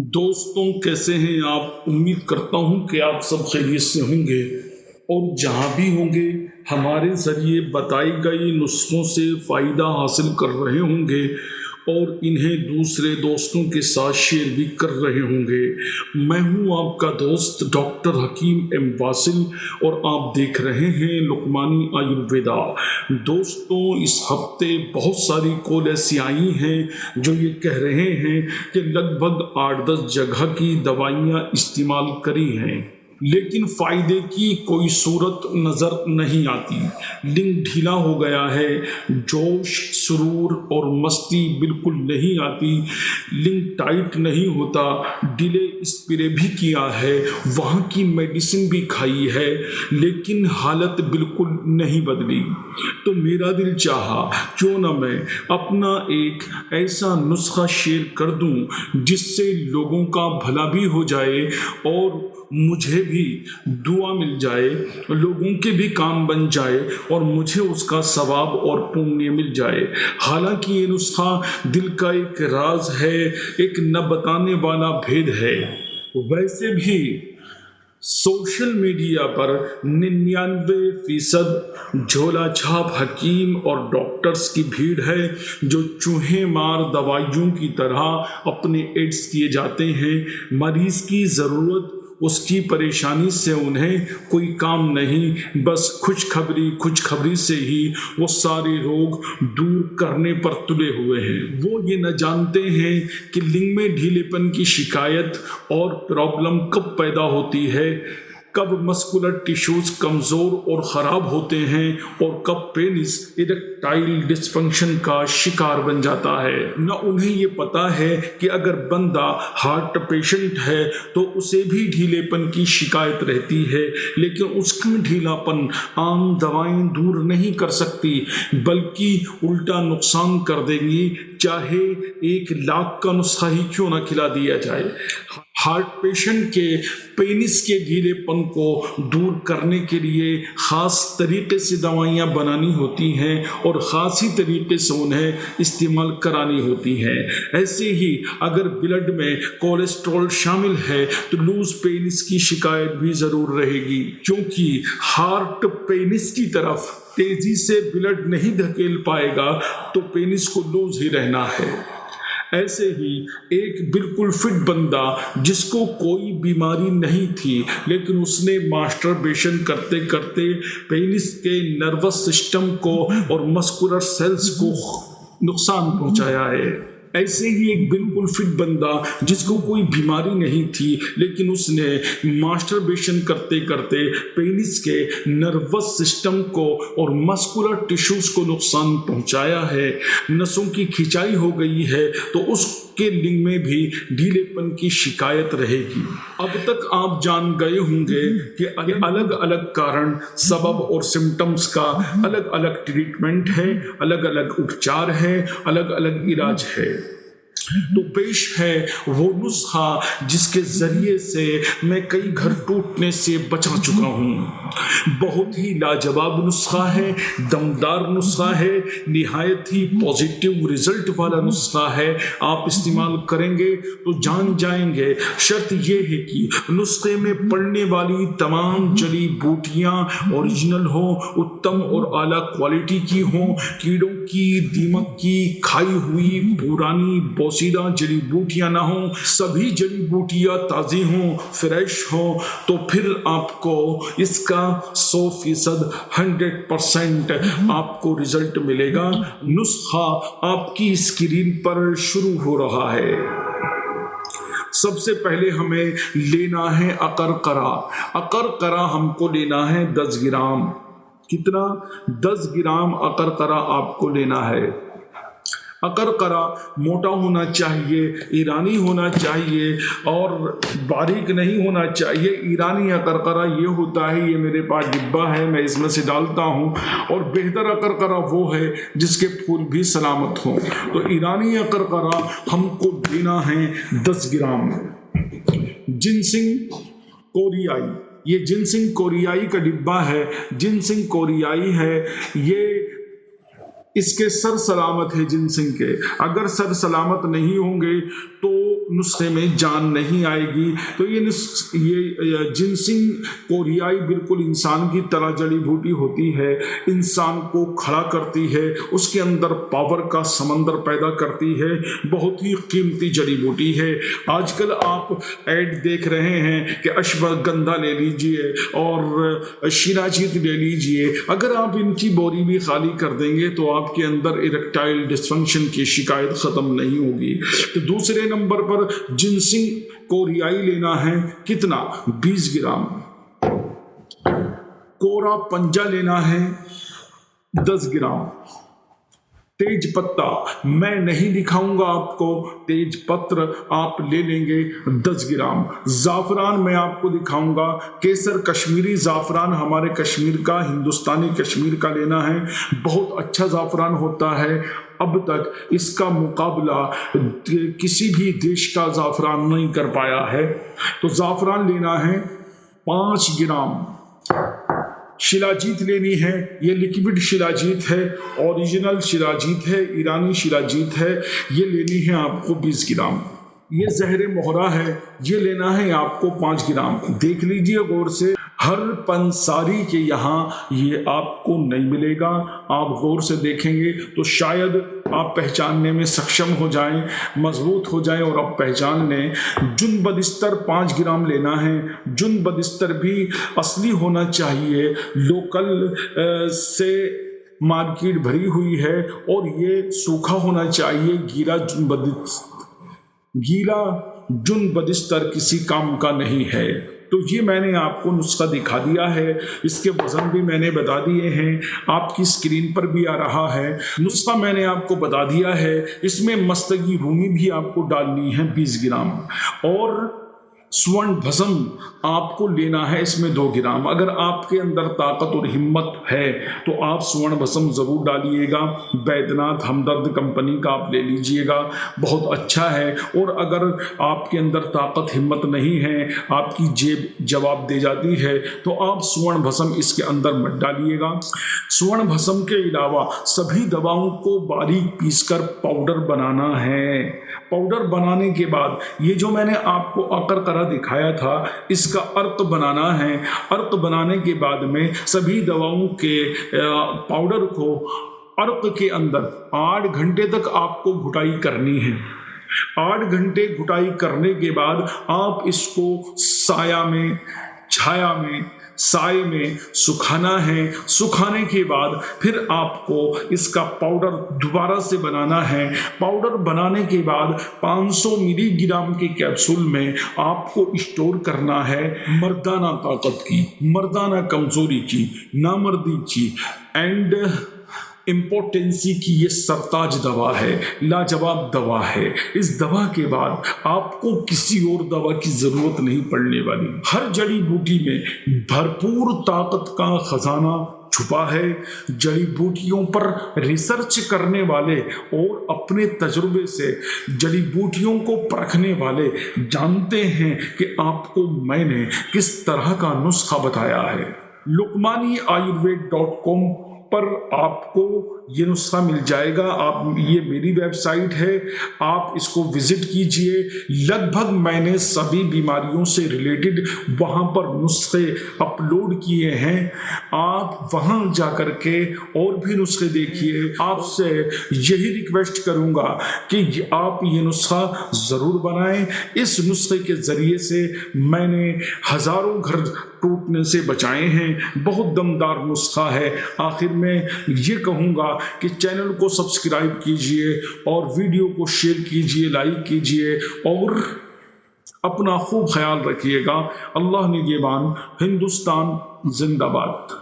دوستوں کیسے ہیں آپ؟ امید کرتا ہوں کہ آپ سب خیریت سے ہوں گے اور جہاں بھی ہوں گے ہمارے ذریعے بتائی گئی نسخوں سے فائدہ حاصل کر رہے ہوں گے اور انہیں دوسرے دوستوں کے ساتھ شیئر بھی کر رہے ہوں گے۔ میں ہوں آپ کا دوست ڈاکٹر حکیم ایم واصل اور آپ دیکھ رہے ہیں لقمانی آیورویدا۔ دوستوں، اس ہفتے بہت ساری کال ایسی آئی ہیں جو یہ کہہ رہے ہیں کہ لگ بھگ 8-10 جگہ کی دوائیاں استعمال کری ہیں لیکن فائدے کی کوئی صورت نظر نہیں آتی۔ لنک ڈھیلا ہو گیا ہے، جوش، سرور اور مستی بالکل نہیں آتی، لنک ٹائٹ نہیں ہوتا، ڈیلے اسپرے بھی کیا ہے، وہاں کی میڈیسن بھی کھائی ہے لیکن حالت بالکل نہیں بدلی۔ تو میرا دل چاہا کیوں نہ میں اپنا ایک ایسا نسخہ شیئر کر دوں جس سے لوگوں کا بھلا بھی ہو جائے اور مجھے بھی دعا مل جائے، لوگوں کے بھی کام بن جائے اور مجھے اس کا ثواب اور پنیہ مل جائے۔ حالانکہ یہ نسخہ دل کا ایک راز ہے، ایک نہ بتانے والا بھید ہے۔ ویسے بھی سوشل میڈیا پر 99% جھولا چھاپ حکیم اور ڈاکٹرز کی بھیڑ ہے جو چوہے مار دوائیوں کی طرح اپنے ایڈز کیے جاتے ہیں۔ مریض کی ضرورت، اس کی پریشانی سے انہیں کوئی کام نہیں، بس خوشخبری سے ہی وہ سارے روگ دور کرنے پر تلے ہوئے ہیں۔ وہ یہ نہ جانتے ہیں کہ لنگ میں ڈھیلے پن کی شکایت اور پرابلم کب پیدا ہوتی ہے، کب مسکولر ٹیشوز کمزور اور خراب ہوتے ہیں اور کب پینس ایریکٹائل ڈس فنکشن کا شکار بن جاتا ہے۔ نہ انہیں یہ پتا ہے کہ اگر بندہ ہارٹ پیشنٹ ہے تو اسے بھی ڈھیلے پن کی شکایت رہتی ہے، لیکن اس کا ڈھیلا پن عام دوائیں دور نہیں کر سکتی بلکہ الٹا نقصان کر دیں گی، چاہے 1,00,000 کا نسخہ ہی کیوں نہ کھلا دیا جائے۔ ہارٹ پیشنٹ کے پینس کے ڈھیلے پن کو دور کرنے کے لیے خاص طریقے سے دوائیاں بنانی ہوتی ہیں اور خاصی طریقے سے انہیں استعمال کرانی ہوتی ہیں۔ ایسے ہی اگر بلڈ میں کولیسٹرول شامل ہے تو لوز پینس کی شکایت بھی ضرور رہے گی، کیونکہ ہارٹ پینس کی طرف تیزی سے بلڈ نہیں دھکیل پائے گا تو پینس کو لوز ہی رہنا ہے۔ ایسے ہی ایک بالکل فٹ بندہ جس کو کوئی بیماری نہیں تھی لیکن اس نے ماسٹربیشن کرتے کرتے پینس کے نروس سسٹم کو اور مسکولر سیلز کو نقصان پہنچایا ہے۔ ایسے ہی ایک بالکل فٹ بندہ جس کو کوئی بیماری نہیں تھی لیکن اس نے ماسٹربیشن کرتے کرتے پینس کے نروس سسٹم کو اور مسکولر ٹیشوز کو نقصان پہنچایا ہے، نسوں کی کھچائی ہو گئی ہے تو اس کے لنگ میں بھی ڈھیلے پن کی شکایت رہے گی۔ اب تک آپ جان گئے ہوں گے کہ الگ الگ کارن، سبب اور سمٹمز کا الگ الگ ٹریٹمنٹ ہے، الگ الگ اپچار ہے، الگ الگ علاج ہے۔ تو پیش ہے وہ نسخہ جس کے ذریعے سے میں کئی گھر ٹوٹنے سے بچا چکا ہوں۔ بہت ہی لاجواب نسخہ ہے، دمدار نسخہ ہے، نہایت ہی پازیٹیو رزلٹ والا نسخہ ہے۔ آپ استعمال کریں گے تو جان جائیں گے۔ شرط یہ ہے کہ نسخے میں پڑنے والی تمام جڑی بوٹیاں اوریجنل ہوں، اتم اور اعلیٰ کوالٹی کی ہوں، کیڑوں کی، دیمک کی کھائی ہوئی پرانی بوسیدہ جڑی بوٹیاں نہ ہوں، سبھی جڑی بوٹیاں تازی ہوں، فریش ہوں، تو پھر آپ کو اس کا 100% آپ کو رزلٹ ملے گا۔ نسخہ آپ کی اسکرین پر شروع ہو رہا ہے۔ سب سے پہلے ہمیں لینا ہے اقرقرہ۔ اقرقرہ ہم کو لینا ہے 10 گرام۔ کتنا؟ 10 گرام اقرقرہ آپ کو لینا ہے۔ اقرقرہ موٹا ہونا چاہیے، ایرانی ہونا چاہیے اور باریک نہیں ہونا چاہیے۔ ایرانی اقرقرہ یہ ہوتا ہے، یہ میرے پاس ڈبہ ہے، میں اس میں سے ڈالتا ہوں، اور بہتر اقرقرہ وہ ہے جس کے پھول بھی سلامت ہوں۔ تو ایرانی اقرقرہ ہم کو دینا ہے 10 گرام۔ جنسنگ کوریائی، یہ جنسنگ کوریائی کا ڈبہ ہے، جنسنگ کوریائی ہے، یہ اس کے سر سلامت ہے جنسنگ کے، اگر سر سلامت نہیں ہوں گے تو نسخے میں جان نہیں آئے گی۔ تو یہ جنسنگ کوریائی بالکل انسان کی طرح جڑی بوٹی ہوتی ہے، انسان کو کھڑا کرتی ہے، اس کے اندر پاور کا سمندر پیدا کرتی ہے، بہت ہی قیمتی جڑی بوٹی ہے۔ آج کل آپ ایڈ دیکھ رہے ہیں کہ اشوگندھا لے لیجئے اور شیراجیت لے لیجئے، اگر آپ ان کی بوری بھی خالی کر دیں گے تو آپ کے اندر اریکٹائل ڈسفنکشن کی شکایت ختم نہیں ہوگی۔ تو دوسرے نمبر پر جنسنگ کوریائی لینا ہے، کتنا؟ 20 گرام۔ کورا پنجا لینا ہے 10 گرام۔ تیج پتہ میں نہیں دکھاؤں گا آپ کو، تیج پتر آپ لے لیں گے 10 گرام۔ زعفران میں آپ کو دکھاؤں گا، کیسر کشمیری زعفران ہمارے کشمیر کا، ہندوستانی کشمیر کا لینا ہے، بہت اچھا زعفران ہوتا ہے، اب تک اس کا مقابلہ کسی بھی دیش کا زعفران نہیں کر پایا ہے۔ تو زعفران لینا ہے 5 گرام۔ شلاجیت لینی ہے، یہ لیکوڈ شلاجیت ہے، اوریجنل شلاجیت ہے، ایرانی شلاجیت ہے، یہ لینی ہے آپ کو 20 گرام۔ یہ زہر مہرہ ہے، یہ لینا ہے آپ کو 5 گرام۔ دیکھ لیجئے غور سے، ہر پنساری کے یہاں یہ آپ کو نہیں ملے گا، آپ غور سے دیکھیں گے تو شاید آپ پہچاننے میں سکشم ہو جائیں، مضبوط ہو جائیں اور آپ پہچان لیں۔ جن بدستر 5 گرام لینا ہے، جن بدستر بھی اصلی ہونا چاہیے، لوکل سے مارکیٹ بھری ہوئی ہے، اور یہ سوکھا ہونا چاہیے، گیلا جن بدستر کسی کام کا نہیں ہے۔ تو یہ میں نے آپ کو نسخہ دکھا دیا ہے، اس کے وزن بھی میں نے بتا دیے ہیں، آپ کی اسکرین پر بھی آ رہا ہے، نسخہ میں نے آپ کو بتا دیا ہے۔ اس میں مستگی رومی بھی آپ کو ڈالنی ہے 20 گرام، اور سورن بھسم آپ کو لینا ہے اس میں 2 گرام۔ اگر آپ کے اندر طاقت اور ہمت ہے تو آپ سورن بھسم ضرور ڈالیے گا، بیدناتھ ہمدرد کمپنی کا آپ لے لیجئے گا، بہت اچھا ہے۔ اور اگر آپ کے اندر طاقت ہمت نہیں ہے، آپ کی جیب جواب دے جاتی ہے، تو آپ سورن بھسم اس کے اندر مت ڈالیے گا۔ سورن بھسم کے علاوہ سبھی دواؤں کو باریک پیس کر پاؤڈر بنانا ہے۔ پاؤڈر بنانے کے بعد یہ جو میں نے آپ کو عقرقرہ دکھایا تھا، اس کا عرق بنانا ہے۔ عرق بنانے کے بعد میں سبھی دواؤں کے پاؤڈر کو عرق کے اندر 8 گھنٹے تک آپ کو گھٹائی کرنی ہے۔ 8 گھنٹے گھٹائی کرنے کے بعد آپ اس کو سایہ میں، چھایا میں، سائے میں سکھانا ہے۔ سکھانے کے بعد پھر آپ کو اس کا پاؤڈر دوبارہ سے بنانا ہے۔ پاؤڈر بنانے کے بعد 500 ملی گرام کے کیپسول میں آپ کو اسٹور کرنا ہے۔ مردانہ طاقت کی، مردانہ کمزوری کی، نامردی کی اینڈ امپوٹنسی کی یہ سرتاج دوا ہے، لاجواب دوا ہے۔ اس دوا کے بعد آپ کو کسی اور دوا کی ضرورت نہیں پڑنے والی۔ ہر جڑی بوٹی میں بھرپور طاقت کا خزانہ چھپا ہے۔ جڑی بوٹیوں پر ریسرچ کرنے والے اور اپنے تجربے سے جڑی بوٹیوں کو پرکھنے والے جانتے ہیں کہ آپ کو میں نے کس طرح کا نسخہ بتایا ہے۔ lukmaniayurved.com پر آپ کو یہ نسخہ مل جائے گا۔ یہ میری ویب سائٹ ہے، آپ اس کو وزٹ کیجئے۔ لگ بھگ میں نے سبھی بیماریوں سے ریلیٹڈ وہاں پر نسخے اپلوڈ کیے ہیں، آپ وہاں جا کر کے اور بھی نسخے دیکھیے۔ آپ سے یہی ریکویسٹ کروں گا کہ آپ یہ نسخہ ضرور بنائیں۔ اس نسخے کے ذریعے سے میں نے ہزاروں گھر ٹوٹنے سے بچائے ہیں، بہت دمدار نسخہ ہے۔ آخر میں یہ کہوں گا کہ چینل کو سبسکرائب کیجئے اور ویڈیو کو شیئر کیجئے، لائک کیجئے اور اپنا خوب خیال رکھیے گا۔ اللہ نگہبان۔ ہندوستان زندہ باد۔